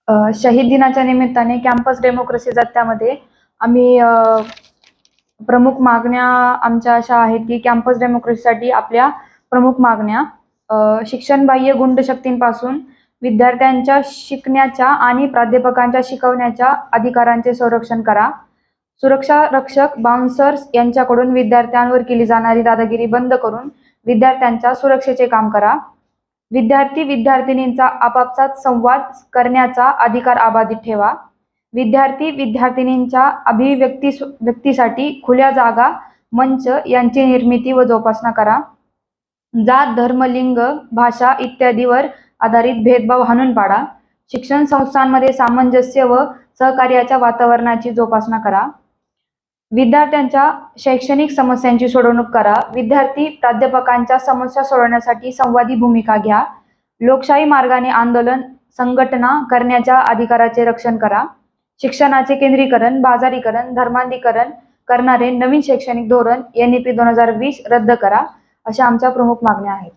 शहीद दिनाच्या निमित्ताने कॅम्पस डेमोक्रेसी जत्त्यामध्ये आम्ही प्रमुख मागण्या आमच्या अशा आहेत की कॅम्पस डेमोक्रेसीसाठी आपल्या प्रमुख मागण्या शिक्षणबाह्य गुंडशक्तींपासून विद्यार्थ्यांच्या शिकण्याच्या आणि प्राध्यापकांच्या शिकवण्याच्या अधिकारांचे संरक्षण करा. सुरक्षा रक्षक बाउन्सर्स यांच्याकडून विद्यार्थ्यांवर केली जाणारी दादागिरी बंद करून विद्यार्थ्यांच्या सुरक्षेचे काम करा. विद्यार्थी विद्यार्थिनींचा आपापसात संवाद करण्याचा अधिकार अबाधित ठेवा. विद्यार्थी विद्यार्थिनींच्या अभिव्यक्तीसाठी खुल्या जागा, मंच यांची निर्मिती व जोपासना करा. जात, धर्म, लिंग, भाषा इत्यादीवर आधारित भेदभाव हाणून पाडा. शिक्षण संस्थांमध्ये सामंजस्य व सहकार्याच्या वातावरणाची जोपासना करा. विद्यार्थ्यांच्या शैक्षणिक समस्यांची सोडवणूक करा. विद्यार्थी प्राध्यापकांच्या समस्या सोडवण्यासाठी संवादी भूमिका घ्या. लोकशाही मार्गाने आंदोलन संघटना करण्याच्या अधिकाराचे रक्षण करा. शिक्षणाचे केंद्रीकरण, बाजारीकरण, धर्मांधीकरण करणारे नवीन शैक्षणिक धोरण NEP 2020 रद्द करा. अशा आमच्या प्रमुख मागण्या आहेत.